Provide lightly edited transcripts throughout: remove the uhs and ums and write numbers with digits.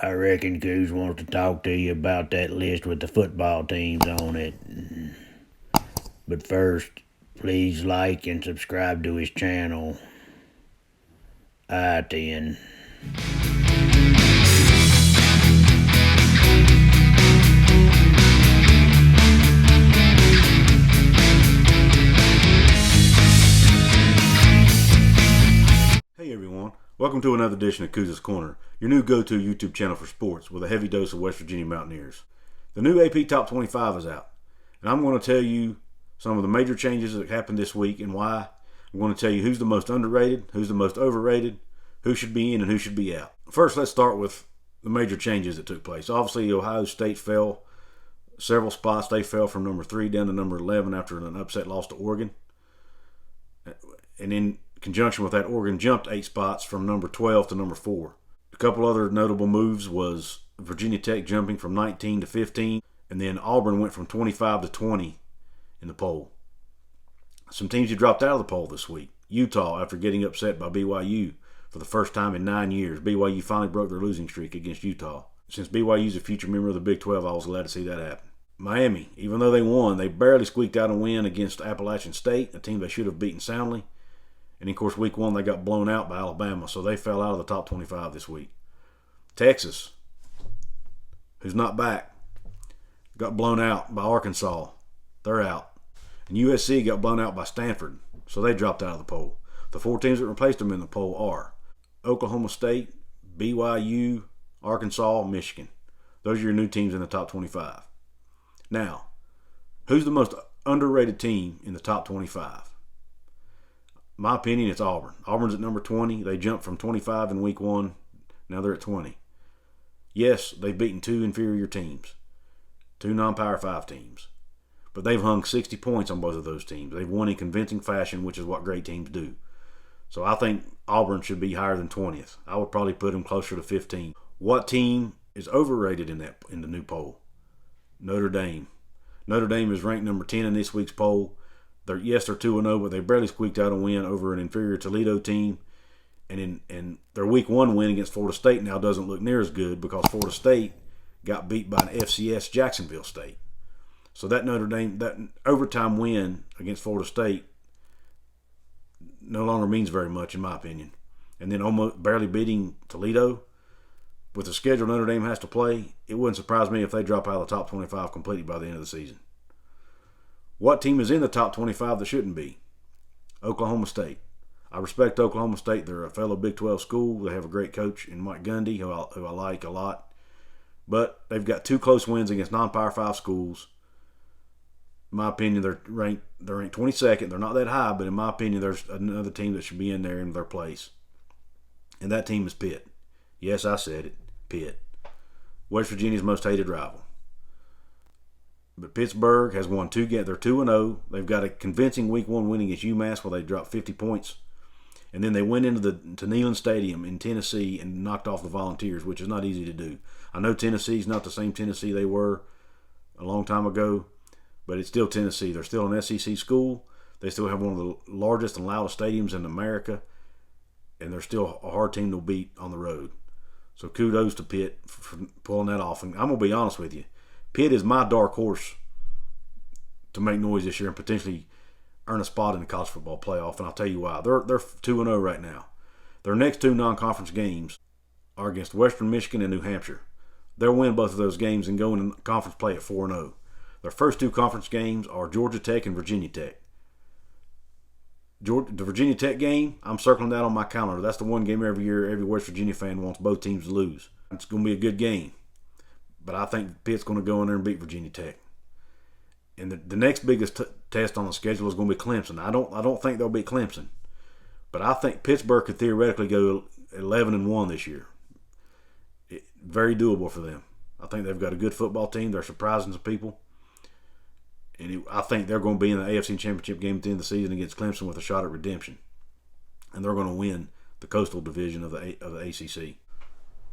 I reckon Coos wants to talk to you about that list with the football teams on it. But first, please like and subscribe to his channel. I-10. Hey everyone, welcome to another edition of Coos' Corner, your new go-to YouTube channel for sports with a heavy dose of West Virginia Mountaineers. The new AP Top 25 is out, and I'm going to tell you some of the major changes that happened this week and why. I'm going to tell you who's the most underrated, who's the most overrated, who should be in and who should be out. First, let's start with the major changes that took place. Obviously, Ohio State fell several spots. They fell from number 3 down to number 11 after an upset loss to Oregon. And in conjunction with that, Oregon jumped 8 spots from number 12 to number 4. A couple other notable moves was Virginia Tech jumping from 19 to 15, and then Auburn went from 25 to 20 in the poll. Some teams who dropped out of the poll this week. Utah, after getting upset by BYU for the first time in 9 years. BYU finally broke their losing streak against Utah. Since BYU is a future member of the Big 12, I was glad to see that happen. Miami, even though they won, they barely squeaked out a win against Appalachian State, a team they should have beaten soundly. And, of course, week 1 they got blown out by Alabama, so they fell out of the top 25 this week. Texas, who's not back, got blown out by Arkansas. They're out. And USC got blown out by Stanford, so they dropped out of the poll. The 4 teams that replaced them in the poll are Oklahoma State, BYU, Arkansas, Michigan. Those are your new teams in the top 25. Now, who's the most underrated team in the top 25? My opinion, it's Auburn. Auburn's at number 20. They jumped from 25 in week 1. Now they're at 20. Yes, they've beaten 2 inferior teams, 2 non-Power 5 teams. But they've hung 60 points on both of those teams. They've won in convincing fashion, which is what great teams do. So I think Auburn should be higher than 20th. I would probably put them closer to 15. What team is overrated in the new poll? Notre Dame. Notre Dame is ranked number 10 in this week's poll. They're 2-0, but they barely squeaked out a win over an inferior Toledo team. And their week 1 win against Florida State now doesn't look near as good because Florida State got beat by an FCS Jacksonville State. So that Notre Dame, that overtime win against Florida State no longer means very much in my opinion. And then almost barely beating Toledo, with the schedule Notre Dame has to play, it wouldn't surprise me if they drop out of the top 25 completely by the end of the season. What team is in the top 25 that shouldn't be? Oklahoma State. I respect Oklahoma State. They're a fellow Big 12 school. They have a great coach in Mike Gundy, who I like a lot. But they've got 2 close wins against non-Power 5 schools. In my opinion, they're ranked 22nd. They're not that high, but in my opinion, there's another team that should be in there in their place. And that team is Pitt. Yes, I said it. Pitt. West Virginia's most hated rival. But Pittsburgh has won 2 games. They're 2-0. They've got a convincing week 1 win against UMass where they dropped 50 points. And then they went into Neyland Stadium in Tennessee and knocked off the Volunteers, which is not easy to do. I know Tennessee's not the same Tennessee they were a long time ago, but it's still Tennessee. They're still an SEC school. They still have one of the largest and loudest stadiums in America, and they're still a hard team to beat on the road. So kudos to Pitt for pulling that off. And I'm going to be honest with you. Pitt is my dark horse to make noise this year and potentially earn a spot in the college football playoff, and I'll tell you why. They're 2-0 right now. Their next 2 non-conference games are against Western Michigan and New Hampshire. They'll win both of those games and go into conference play at 4-0. Their first 2 conference games are Georgia Tech and Virginia Tech. The Virginia Tech game, I'm circling that on my calendar. That's the one game every year every West Virginia fan wants both teams to lose. It's going to be a good game. But I think Pitt's going to go in there and beat Virginia Tech. And the next biggest test on the schedule is going to be Clemson. I don't think they'll beat Clemson. But I think Pittsburgh could theoretically go 11-1 this year. Very doable for them. I think they've got a good football team. They're surprising some people. And I think they're going to be in the AFC Championship game at the end of the season against Clemson with a shot at redemption. And they're going to win the Coastal Division of the ACC.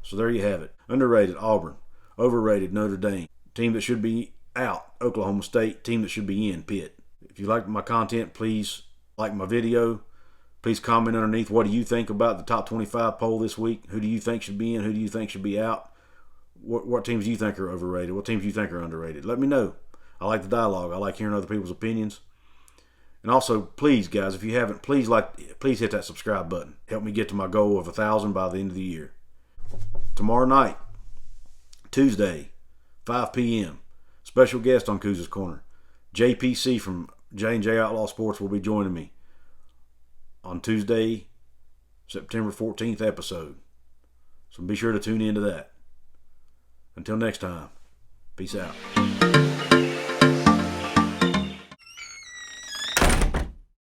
So there you have it. Underrated, Auburn. Overrated, Notre Dame. Team that should be out, Oklahoma State. Team that should be in, Pitt. If you like my content, please like my video. Please comment underneath. What do you think about the top 25 poll this week? Who do you think should be in? Who do you think should be out? what teams you think are overrated, what teams you think are underrated. Let me know. I like the dialogue. I like hearing other people's opinions. And also, please, guys, if you haven't, please hit that subscribe button. Help me get to my goal of 1,000 by the end of the year. Tomorrow night, Tuesday, 5 p.m., special guest on Kuz's Corner. JPC from J&J Outlaw Sports will be joining me on Tuesday, September 14th episode. So be sure to tune into that. Until next time, peace out.